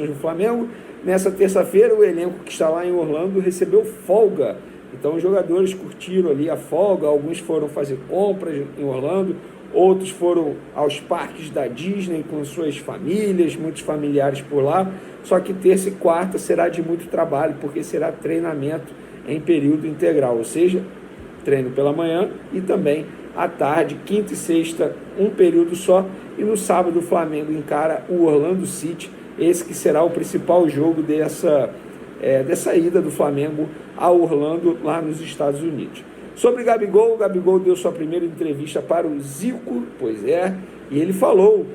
do Flamengo. Nessa terça-feira, o elenco que está lá em Orlando recebeu folga. Então, os jogadores curtiram ali a folga. Alguns foram fazer compras em Orlando, outros foram aos parques da Disney com suas famílias, muitos familiares por lá. Só que terça e quarta será de muito trabalho, porque será treinamento em período integral, ou seja, treino pela manhã e também à tarde, quinta e sexta, um período só. E no sábado, o Flamengo encara o Orlando City, esse que será o principal jogo dessa ida do Flamengo a Orlando, lá nos Estados Unidos. Sobre o Gabigol deu sua primeira entrevista para o Zico, pois é, e ele falou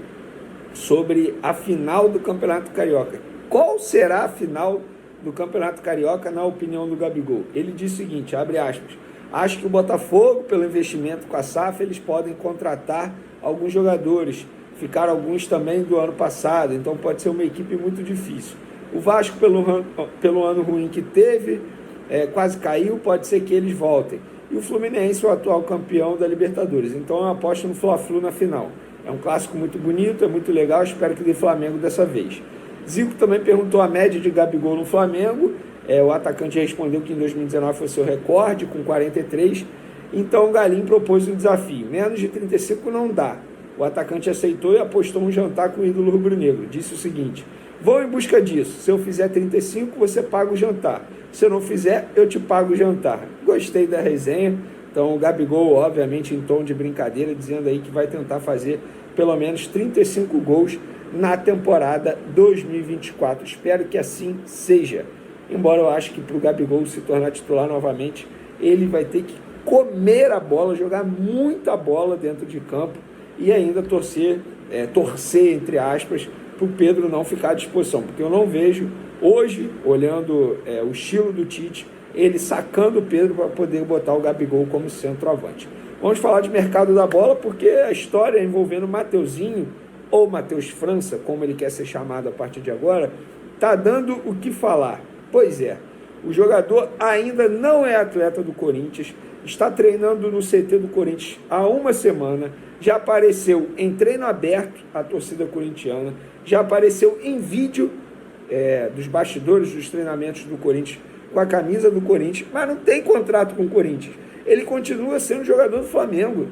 sobre a final do Campeonato Carioca. Qual será a final do Campeonato Carioca, na opinião do Gabigol? Ele disse o seguinte, abre aspas, acho que o Botafogo, pelo investimento com a SAF, eles podem contratar alguns jogadores, ficaram alguns também do ano passado, então pode ser uma equipe muito difícil. O Vasco, pelo ano ruim que teve, quase caiu, pode ser que eles voltem. E o Fluminense, o atual campeão da Libertadores. Então eu aposto no Fla-Flu na final. É um clássico muito bonito, é muito legal, espero que dê Flamengo dessa vez. Zico também perguntou a média de Gabigol no Flamengo. O atacante respondeu que em 2019 foi seu recorde, com 43. Então o Galinho propôs um desafio. Menos de 35 não dá. O atacante aceitou e apostou um jantar com o ídolo rubro-negro. Disse o seguinte, vou em busca disso. Se eu fizer 35, você paga o jantar. Se eu não fizer, eu te pago o jantar. Gostei da resenha. Então o Gabigol, obviamente, em tom de brincadeira, dizendo aí que vai tentar fazer pelo menos 35 gols na temporada 2024. Espero que assim seja. Embora eu acho que para o Gabigol se tornar titular novamente, ele vai ter que comer a bola, jogar muita bola dentro de campo e ainda torcer, entre aspas, para o Pedro não ficar à disposição. Porque eu não vejo, hoje, olhando o estilo do Tite, ele sacando o Pedro para poder botar o Gabigol como centroavante. Vamos falar de mercado da bola, porque a história envolvendo Mateuzinho, ou Matheus França, como ele quer ser chamado a partir de agora, está dando o que falar. Pois é, o jogador ainda não é atleta do Corinthians, está treinando no CT do Corinthians há uma semana, já apareceu em treino aberto a torcida corintiana, já apareceu em vídeo dos bastidores dos treinamentos do Corinthians com a camisa do Corinthians, mas não tem contrato com o Corinthians. Ele continua sendo jogador do Flamengo.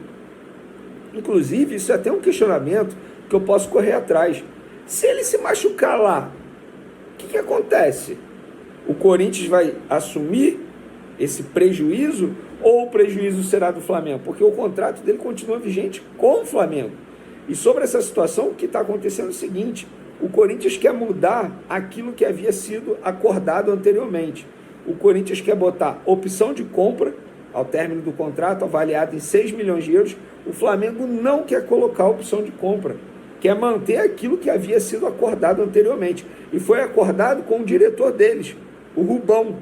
Inclusive, isso é até um questionamento que eu posso correr atrás. Se ele se machucar lá, o que acontece? O Corinthians vai assumir esse prejuízo ou o prejuízo será do Flamengo? Porque o contrato dele continua vigente com o Flamengo. E sobre essa situação, o que está acontecendo é o seguinte, o Corinthians quer mudar aquilo que havia sido acordado anteriormente. O Corinthians quer botar opção de compra ao término do contrato, avaliado em 6 milhões de euros. O Flamengo não quer colocar opção de compra, quer manter aquilo que havia sido acordado anteriormente. E foi acordado com o diretor deles, o Rubão.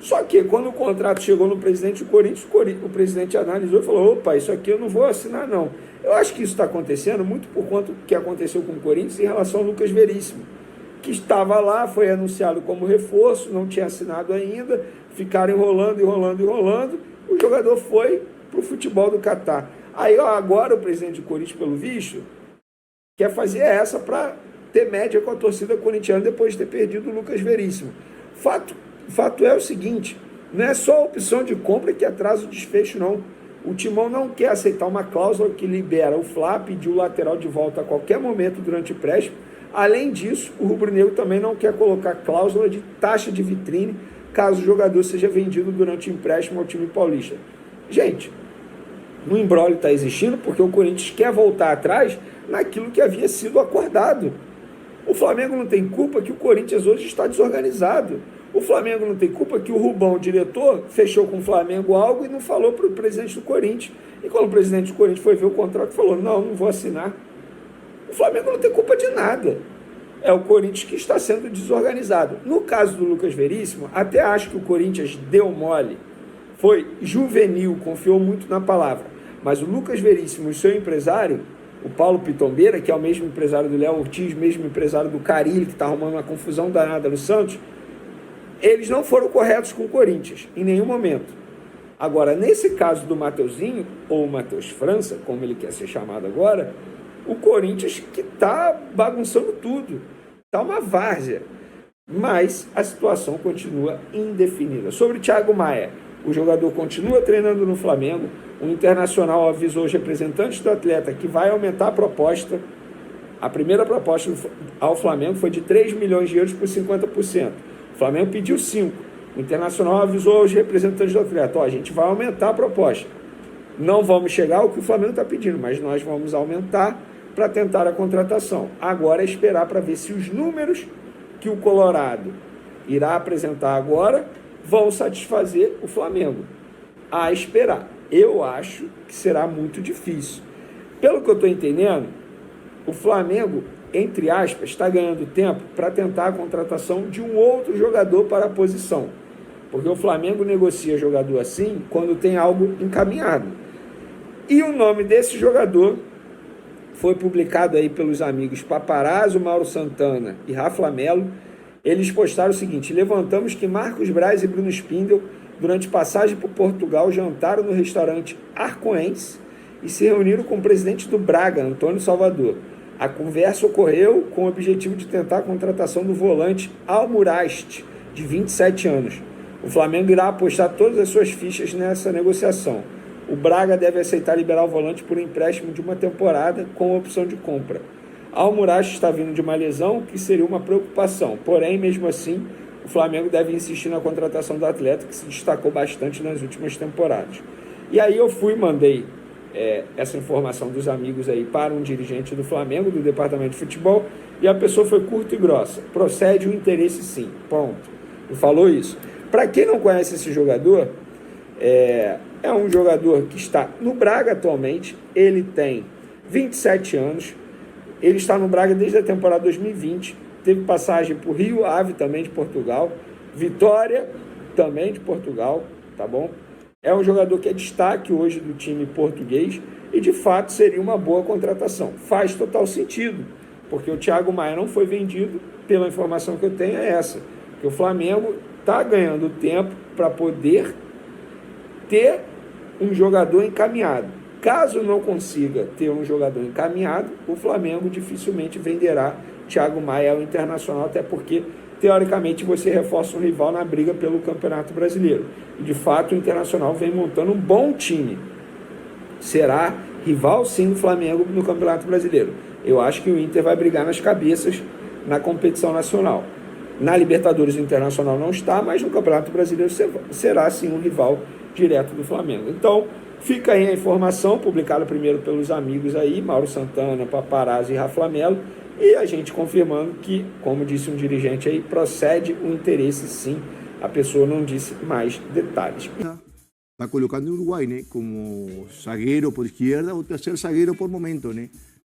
Só que quando o contrato chegou no presidente do Corinthians, o presidente analisou e falou, opa, isso aqui eu não vou assinar não. Eu acho que isso está acontecendo muito por conta do que aconteceu com o Corinthians em relação ao Lucas Veríssimo, que estava lá, foi anunciado como reforço, não tinha assinado ainda, ficaram enrolando, o jogador foi para o futebol do Catar. Aí agora o presidente do Corinthians, pelo visto, quer fazer essa para ter média com a torcida corintiana depois de ter perdido o Lucas Veríssimo. Fato é o seguinte, não é só a opção de compra que atrasa o desfecho, não. O Timão não quer aceitar uma cláusula que libera o Fla, pedir o lateral de volta a qualquer momento durante o empréstimo. Além disso, o rubro-negro também não quer colocar cláusula de taxa de vitrine caso o jogador seja vendido durante o empréstimo ao time paulista. Gente, o imbróglio está existindo porque o Corinthians quer voltar atrás naquilo que havia sido acordado. O Flamengo não tem culpa que o Corinthians hoje está desorganizado. O Flamengo não tem culpa que o Rubão, o diretor, fechou com o Flamengo algo e não falou para o presidente do Corinthians. E quando o presidente do Corinthians foi ver o contrato, falou, não vou assinar. O Flamengo não tem culpa de nada. É o Corinthians que está sendo desorganizado. No caso do Lucas Veríssimo, até acho que o Corinthians deu mole. Foi juvenil, confiou muito na palavra. Mas o Lucas Veríssimo e o seu empresário, o Paulo Pitombeira, que é o mesmo empresário do Léo Ortiz, mesmo empresário do Carille, que está arrumando uma confusão danada no Santos, eles não foram corretos com o Corinthians, em nenhum momento. Agora, nesse caso do Mateuzinho, ou Matheus França, como ele quer ser chamado agora, o Corinthians que está bagunçando tudo. Está uma várzea. Mas a situação continua indefinida. Sobre o Thiago Maia, o jogador continua treinando no Flamengo. O Internacional avisou os representantes do atleta que vai aumentar a proposta. A primeira proposta ao Flamengo foi de 3 milhões de euros por 50%. O Flamengo pediu 5. O Internacional avisou aos representantes do atleta: a gente vai aumentar a proposta. Não vamos chegar ao que o Flamengo está pedindo, mas nós vamos aumentar para tentar a contratação. Agora é esperar para ver se os números que o Colorado irá apresentar agora vão satisfazer o Flamengo. A esperar. Eu acho que será muito difícil. Pelo que eu estou entendendo, o Flamengo, entre aspas, está ganhando tempo para tentar a contratação de um outro jogador para a posição. Porque o Flamengo negocia jogador assim quando tem algo encaminhado. E o nome desse jogador foi publicado aí pelos amigos Paparazzo, Mauro Santana e Rafa Melo. Eles postaram o seguinte: levantamos que Marcos Braz e Bruno Spindel, durante passagem por Portugal, jantaram no restaurante Arcoense e se reuniram com o presidente do Braga, Antônio Salvador. A conversa ocorreu com o objetivo de tentar a contratação do volante Almuraste, de 27 anos. O Flamengo irá apostar todas as suas fichas nessa negociação. O Braga deve aceitar liberar o volante por empréstimo de uma temporada com opção de compra. Almuraste está vindo de uma lesão que seria uma preocupação, porém, mesmo assim, o Flamengo deve insistir na contratação do atleta, que se destacou bastante nas últimas temporadas. E aí eu mandei essa informação dos amigos aí para um dirigente do Flamengo, do departamento de futebol, e a pessoa foi curta e grossa: procede o interesse sim, ponto. E falou isso. Para quem não conhece esse jogador, é um jogador que está no Braga atualmente. Ele tem 27 anos, ele está no Braga desde a temporada 2020, teve passagem por Rio Ave também de Portugal, Vitória também de Portugal, tá bom? É um jogador que é destaque hoje do time português e de fato seria uma boa contratação. Faz total sentido, porque o Thiago Maia não foi vendido, pela informação que eu tenho é essa, que o Flamengo está ganhando tempo para poder ter um jogador encaminhado. Caso não consiga ter um jogador encaminhado, o Flamengo dificilmente venderá Thiago Maia ao Internacional, até porque, teoricamente, você reforça um rival na briga pelo Campeonato Brasileiro. E, de fato, o Internacional vem montando um bom time. Será rival, sim, do Flamengo no Campeonato Brasileiro. Eu acho que o Inter vai brigar nas cabeças na competição nacional. Na Libertadores, o Internacional não está, mas no Campeonato Brasileiro será, sim, um rival direto do Flamengo. Então, fica aí a informação, publicada primeiro pelos amigos aí, Mauro Santana, Paparazzo e Rafa Melo, e a gente confirmando que, como disse um dirigente aí, procede o interesse sim. A pessoa não disse mais detalhes. Está colocando em Uruguai, né, como zagueiro por esquerda ou terceiro zagueiro por momento, né?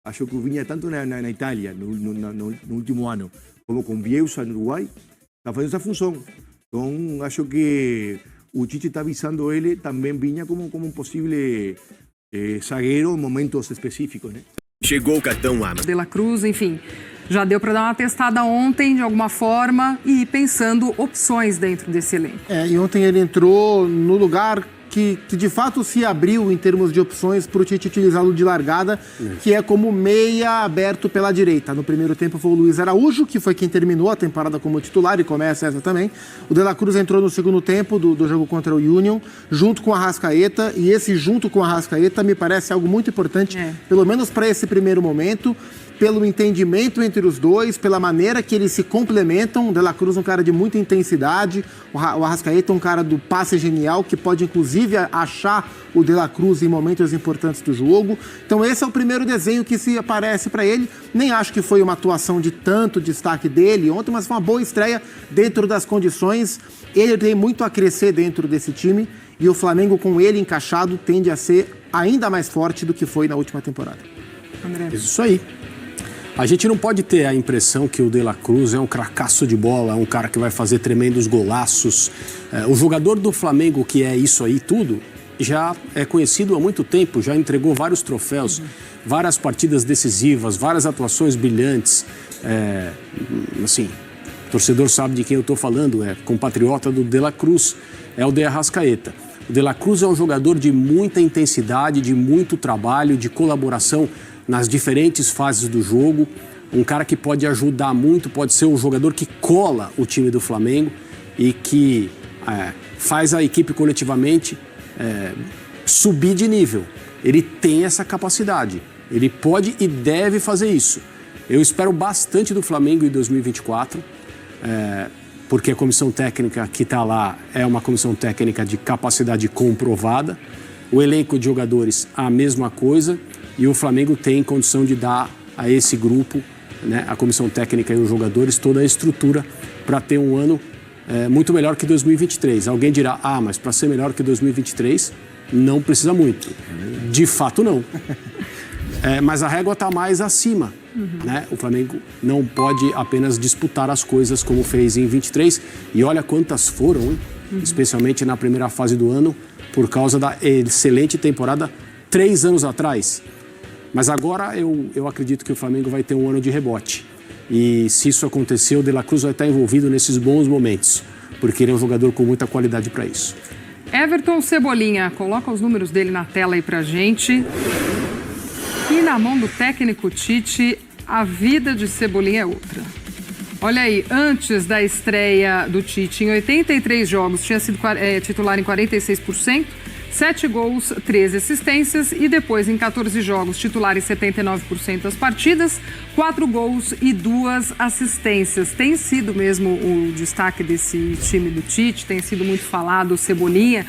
Acho que vinha tanto na Itália no último ano, como com Bielsa no Uruguai, está fazendo essa função. Então, acho que o Tite está avisando ele, também vinha como um possível zagueiro em momentos específicos, né? Chegou o cartão Amazon. De La Cruz, enfim, já deu para dar uma testada ontem, de alguma forma, e ir pensando opções dentro desse elenco. E ontem ele entrou no lugar que de fato se abriu em termos de opções para o Tite utilizá-lo de largada, que é como meia aberto pela direita. No primeiro tempo foi o Luiz Araújo, que foi quem terminou a temporada como titular, e começa essa também. O De La Cruz entrou no segundo tempo do jogo contra o Union, junto com a Arrascaeta, e esse junto com a Arrascaeta me parece algo muito importante, pelo menos para esse primeiro momento, pelo entendimento entre os dois, pela maneira que eles se complementam. O De La Cruz é um cara de muita intensidade, o Arrascaeta é um cara do passe genial, que pode inclusive achar o De La Cruz em momentos importantes do jogo. Então esse é o primeiro desenho que se aparece para ele. Nem acho que foi uma atuação de tanto destaque dele ontem, mas foi uma boa estreia dentro das condições. Ele tem muito a crescer dentro desse time e o Flamengo, com ele encaixado, tende a ser ainda mais forte do que foi na última temporada. André. Isso aí. A gente não pode ter a impressão que o De La Cruz é um cracaço de bola, é um cara que vai fazer tremendos golaços. O jogador do Flamengo, que é isso aí tudo, já é conhecido há muito tempo, já entregou vários troféus, várias partidas decisivas, várias atuações brilhantes. Assim, o torcedor sabe de quem eu estou falando, é compatriota do De La Cruz, é o De Arrascaeta. O De La Cruz é um jogador de muita intensidade, de muito trabalho, de colaboração nas diferentes fases do jogo. um cara que pode ajudar muito, pode ser um jogador que cola o time do Flamengo e que faz a equipe coletivamente subir de nível. Ele tem essa capacidade, ele pode e deve fazer isso. Eu espero bastante do Flamengo em 2024, porque a comissão técnica que está lá é uma comissão técnica de capacidade comprovada, o elenco de jogadores a mesma coisa, e o Flamengo tem condição de dar a esse grupo, né, a comissão técnica e os jogadores, toda a estrutura para ter um ano muito melhor que 2023. Alguém dirá, mas para ser melhor que 2023, não precisa muito. De fato, não. Mas a régua está mais acima. Né? O Flamengo não pode apenas disputar as coisas como fez em 23. E olha quantas foram, hein? Especialmente na primeira fase do ano, por causa da excelente temporada 3 anos atrás. Mas agora eu acredito que o Flamengo vai ter um ano de rebote. E se isso acontecer, o De La Cruz vai estar envolvido nesses bons momentos, porque ele é um jogador com muita qualidade para isso. Everton Cebolinha, coloca os números dele na tela aí pra gente. E na mão do técnico Tite, a vida de Cebolinha é outra. Olha aí, antes da estreia do Tite, em 83 jogos, tinha sido titular em 46%, 7 gols, 13 assistências, e depois em 14 jogos, titular em 79% das partidas, 4 gols e 2 assistências. Tem sido mesmo o destaque desse time do Tite, tem sido muito falado o Cebolinha,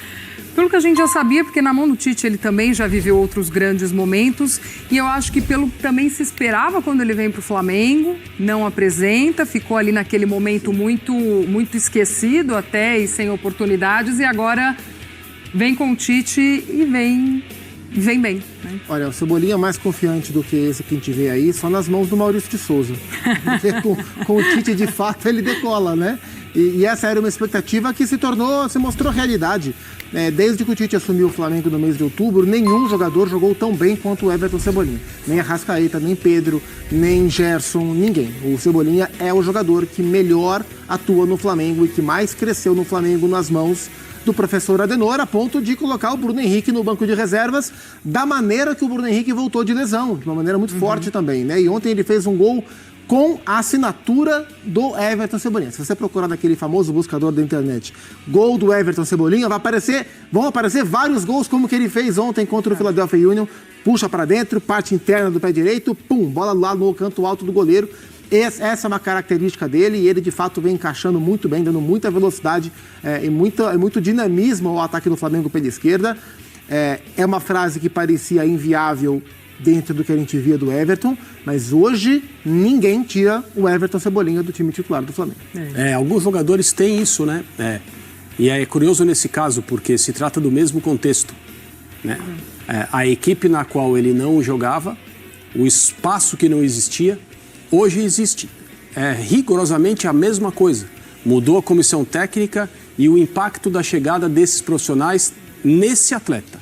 pelo que a gente já sabia, porque na mão do Tite ele também já viveu outros grandes momentos, e eu acho que pelo que também se esperava quando ele vem para o Flamengo, não apresenta, ficou ali naquele momento muito esquecido até e sem oportunidades, e agora vem com o Tite e vem bem. Né? Olha, o Cebolinha mais confiante do que esse que a gente vê aí, só nas mãos do Maurício de Souza. Porque com o Tite, de fato, ele decola, né? E essa era uma expectativa que se mostrou realidade. Desde que o Tite assumiu o Flamengo no mês de outubro, nenhum jogador jogou tão bem quanto o Everton Cebolinha. Nem Arrascaeta, nem Pedro, nem Gerson, ninguém. O Cebolinha é o jogador que melhor atua no Flamengo e que mais cresceu no Flamengo nas mãos do professor Adenor, a ponto de colocar o Bruno Henrique no banco de reservas da maneira que o Bruno Henrique voltou de lesão, de uma maneira muito forte também, né? E ontem ele fez um gol com a assinatura do Everton Cebolinha. Se você procurar naquele famoso buscador da internet, gol do Everton Cebolinha, vão aparecer vários gols como que ele fez ontem contra o Philadelphia Union. Puxa para dentro, parte interna do pé direito, pum, bola lá no canto alto do goleiro. Essa é uma característica dele e ele de fato vem encaixando muito bem, dando muita velocidade e muito dinamismo ao ataque do Flamengo pela esquerda. É uma frase que parecia inviável dentro do que a gente via do Everton, mas hoje ninguém tira o Everton Cebolinha do time titular do Flamengo. Alguns jogadores têm isso, né? E é curioso nesse caso, porque se trata do mesmo contexto, né? A equipe na qual ele não jogava, o espaço que não existia, hoje existe. É rigorosamente a mesma coisa. Mudou a comissão técnica e o impacto da chegada desses profissionais nesse atleta.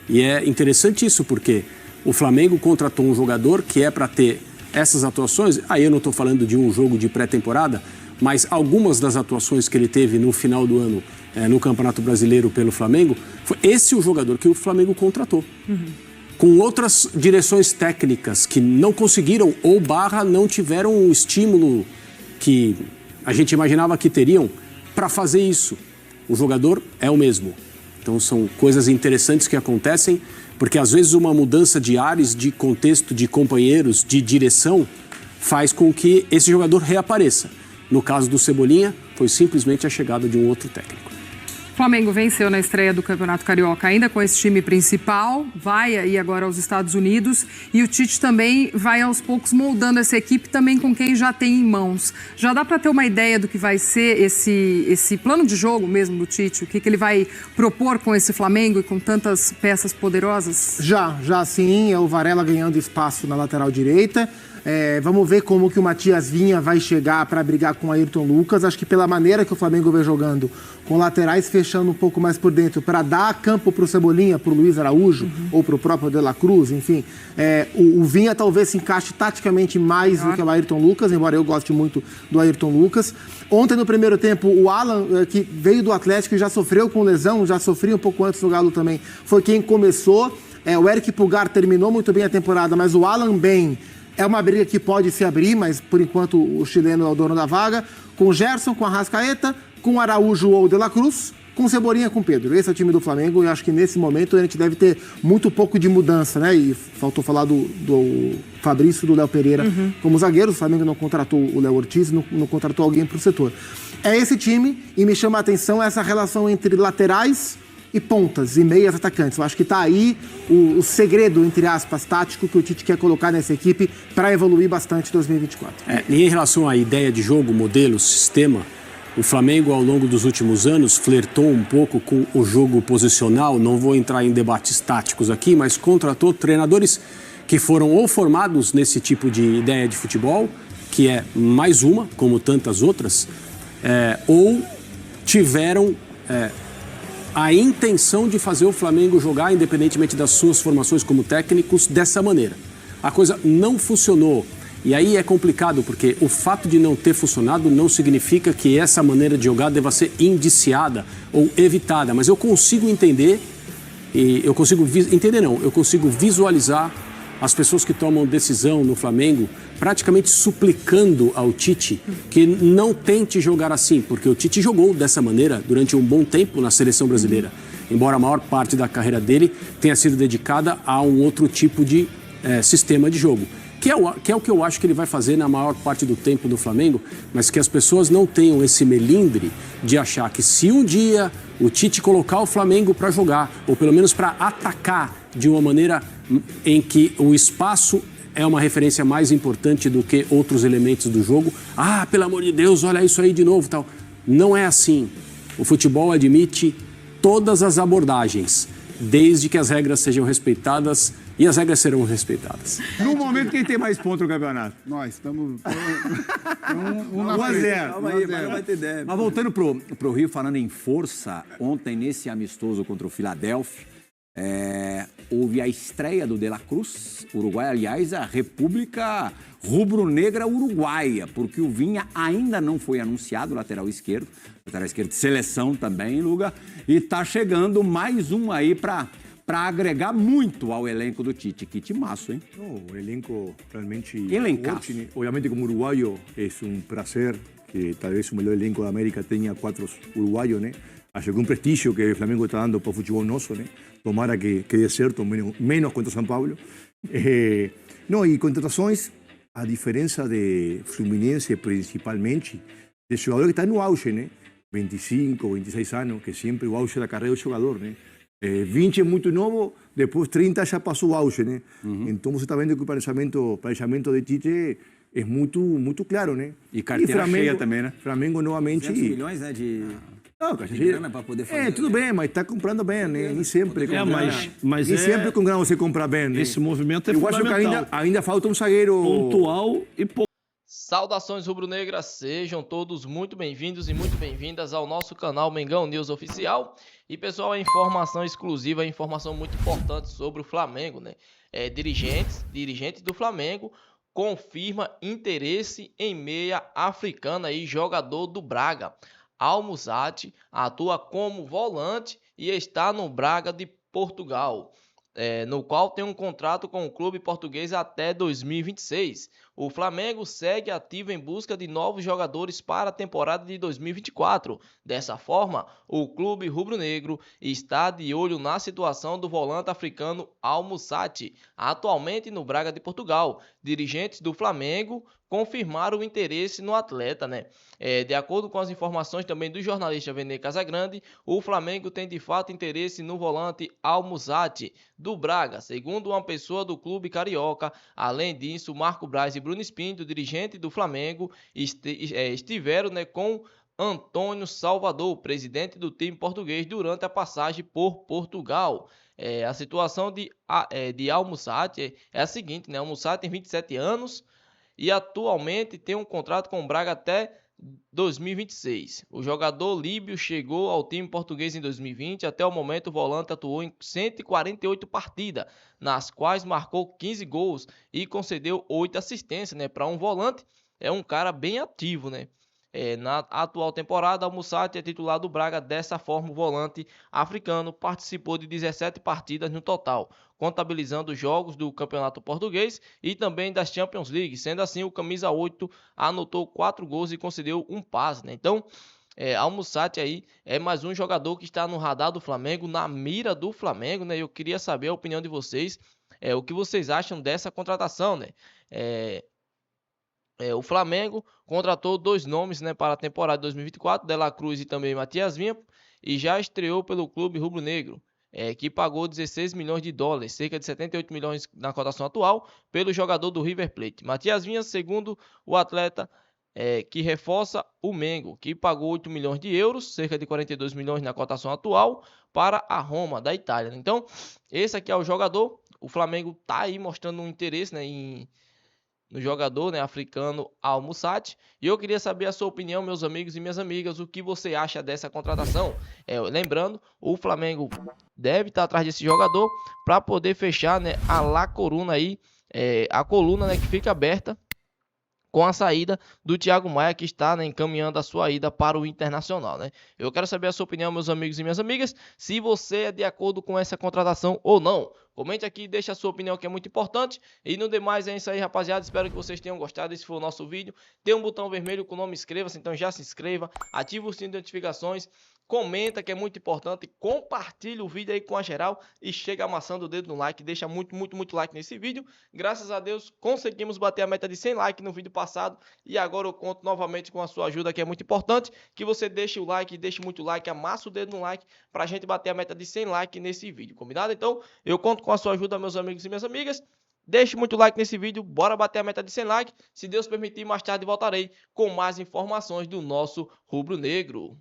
E é interessante isso, porque o Flamengo contratou um jogador que é para ter essas atuações. Aí eu não estou falando de um jogo de pré-temporada, mas algumas das atuações que ele teve no final do ano no Campeonato Brasileiro pelo Flamengo, foi esse o jogador que o Flamengo contratou. Com outras direções técnicas que não conseguiram ou não tiveram o estímulo que a gente imaginava que teriam para fazer isso. O jogador é o mesmo. Então são coisas interessantes que acontecem, porque às vezes uma mudança de ares, de contexto, de companheiros, de direção, faz com que esse jogador reapareça. No caso do Cebolinha, foi simplesmente a chegada de um outro técnico. O Flamengo venceu na estreia do Campeonato Carioca ainda com esse time principal, vai aí agora aos Estados Unidos e o Tite também vai aos poucos moldando essa equipe também com quem já tem em mãos. Já dá para ter uma ideia do que vai ser esse plano de jogo mesmo do Tite? O que ele vai propor com esse Flamengo e com tantas peças poderosas? Já sim, é o Varela ganhando espaço na lateral direita. Vamos ver como que o Matias Vinha vai chegar para brigar com o Ayrton Lucas. Acho que pela maneira que o Flamengo vem jogando, com laterais fechando um pouco mais por dentro, para dar campo para o Cebolinha, para o Luiz Araújo, ou para o próprio De La Cruz, enfim. O Vinha talvez se encaixe taticamente mais do que o Ayrton Lucas, embora eu goste muito do Ayrton Lucas. Ontem, no primeiro tempo, o Alan, que veio do Atlético e já sofreu com lesão, já sofria um pouco antes do Galo também, foi quem começou. O Eric Pulgar terminou muito bem a temporada, mas o Alan bem É uma briga que pode se abrir, mas por enquanto o chileno é o dono da vaga. Com o Gerson, com a Arrascaeta, com o Araújo ou o De La Cruz, com o Cebolinha, com o Pedro. Esse é o time do Flamengo e acho que nesse momento a gente deve ter muito pouco de mudança, né? E faltou falar do Fabrício e do Léo Pereira como zagueiros. O Flamengo não contratou o Léo Ortiz, não contratou alguém para o setor. É esse time e me chama a atenção essa relação entre laterais e pontas e meias atacantes. Eu acho que está aí o segredo, entre aspas, tático que o Tite quer colocar nessa equipe para evoluir bastante em 2024. E em relação à ideia de jogo, modelo, sistema, o Flamengo, ao longo dos últimos anos, flertou um pouco com o jogo posicional. Não vou entrar em debates táticos aqui, mas contratou treinadores que foram ou formados nesse tipo de ideia de futebol, que é mais uma, como tantas outras, ou tiveram a intenção de fazer o Flamengo jogar, independentemente das suas formações como técnicos, dessa maneira. A coisa não funcionou. E aí é complicado, porque o fato de não ter funcionado não significa que essa maneira de jogar deva ser indiciada ou evitada. Mas eu consigo entender, eu consigo visualizar as pessoas que tomam decisão no Flamengo praticamente suplicando ao Tite que não tente jogar assim, porque o Tite jogou dessa maneira durante um bom tempo na seleção brasileira, embora a maior parte da carreira dele tenha sido dedicada a um outro tipo de sistema de jogo. Que é o que eu acho que ele vai fazer na maior parte do tempo do Flamengo, mas que as pessoas não tenham esse melindre de achar que se um dia o Tite colocar o Flamengo para jogar, ou pelo menos para atacar de uma maneira em que o espaço é uma referência mais importante do que outros elementos do jogo, pelo amor de Deus, olha isso aí de novo, tal. Não é assim. O futebol admite todas as abordagens, desde que as regras sejam respeitadas. E as regras serão respeitadas. No momento, quem tem mais pontos no campeonato? Nós estamos 1-0. Calma aí, mas não vai ter ideia. Mas voltando pro Rio, falando em força, ontem nesse amistoso contra o Philadelphia, houve a estreia do De La Cruz, Uruguai, aliás, a República Rubro-Negra Uruguaia, porque o Vinha ainda não foi anunciado, lateral esquerdo de seleção também, Luga, e tá chegando mais um aí para agregar muito ao elenco do Tite. Que timaço, hein? No, el elenco realmente... Elencaço. Obviamente, como uruguayo, es un placer que tal vez el mejor elenco de América tenga 4 uruguayos, ¿no? Acho que un prestigio que el Flamengo está dando para el fútbol noso, ¿no? Tomara que dé certo, menos contra São Paulo. No, y contratações, a diferença de Fluminense principalmente, de jogador que está no auge, ¿no? 25, 26 anos, que sempre o auge da carreira do jogador, né? 20 é muito novo, depois 30 já passou o auge, né? Então você está vendo que o planejamento de Tite é muito claro, né? E carteira cheia também, né? Flamengo novamente... 200 milhões, né, de grana para poder fazer. Tudo bem, mas está comprando bem, né? Nem sempre. Mas nem sempre com grana você compra bem, né? Esse movimento é Eu fundamental. acho que ainda falta um zagueiro... Pontual e Saudações rubro-negras, sejam todos muito bem-vindos e muito bem-vindas ao nosso canal Mengão News Oficial. E pessoal, a informação exclusiva, a informação muito importante sobre o Flamengo, né? Dirigentes do Flamengo confirma interesse em meia africana e jogador do Braga. Al Musrati atua como volante e está no Braga de Portugal, no qual tem um contrato com o clube português até 2026. O Flamengo segue ativo em busca de novos jogadores para a temporada de 2024. Dessa forma, o clube rubro-negro está de olho na situação do volante africano Al Musrati, atualmente no Braga de Portugal. Dirigentes do Flamengo confirmaram o interesse no atleta, né? De acordo com as informações também do jornalista Vene Casagrande, o Flamengo tem de fato interesse no volante Al Musrati do Braga, segundo uma pessoa do clube carioca. Além disso, Marco Braz e Bruno Espinto, dirigente do Flamengo, estiveram, né, com Antônio Salvador, presidente do time português, durante a passagem por Portugal. A situação de Al Musrati é a seguinte, né? Al Musrati tem 27 anos e atualmente tem um contrato com o Braga até 2026. O jogador líbio chegou ao time português em 2020. Até o momento, o volante atuou em 148 partidas, nas quais marcou 15 gols e concedeu 8 assistências, né? Para um volante, é um cara bem ativo, né? Na atual temporada, Al-Mussati é titular do Braga. Dessa forma, o volante africano participou de 17 partidas no total, contabilizando jogos do Campeonato Português e também das Champions League. Sendo assim, o camisa 8 anotou 4 gols e concedeu um passe, né? Então, Al-Mussati aí é mais um jogador que está no radar do Flamengo, na mira do Flamengo, né? Eu queria saber a opinião de vocês, o que vocês acham dessa contratação, né? O Flamengo contratou 2 nomes, né, para a temporada de 2024, De La Cruz e também Matias Vinha, e já estreou pelo clube rubro-negro, que pagou 16 milhões de dólares, cerca de 78 milhões na cotação atual, pelo jogador do River Plate. Matias Vinha, segundo o atleta, que reforça o Mengo, que pagou 8 milhões de euros, cerca de 42 milhões na cotação atual, para a Roma, da Itália. Então, esse aqui é o jogador. O Flamengo está aí mostrando um interesse, né, no jogador, né, africano Al-Mussati. E eu queria saber a sua opinião, meus amigos e minhas amigas, o que você acha dessa contratação. Lembrando, o Flamengo deve estar atrás desse jogador para poder fechar, né, a La Coruna aí, a coluna, né, que fica aberta com a saída do Thiago Maia, que está, né, encaminhando a sua ida para o Internacional, né? Eu quero saber a sua opinião, meus amigos e minhas amigas, se você é de acordo com essa contratação ou não. Comente aqui, deixa a sua opinião, que é muito importante. E no demais é isso aí, rapaziada. Espero que vocês tenham gostado. Esse foi o nosso vídeo. Tem um botão vermelho com o nome inscreva-se, então já se inscreva, ativa o sininho de notificações, comenta, que é muito importante, compartilha o vídeo aí com a geral e chega amassando o dedo no like, deixa muito like nesse vídeo. Graças a Deus conseguimos bater a meta de 100 likes no vídeo passado e agora eu conto novamente com a sua ajuda, que é muito importante, que você deixe o like, deixe muito like, amassa o dedo no like pra gente bater a meta de 100 likes nesse vídeo, combinado? Então eu conto com a sua ajuda, meus amigos e minhas amigas. Deixe muito like nesse vídeo, bora bater a meta de 100 likes. Se Deus permitir, mais tarde voltarei com mais informações do nosso rubro-negro.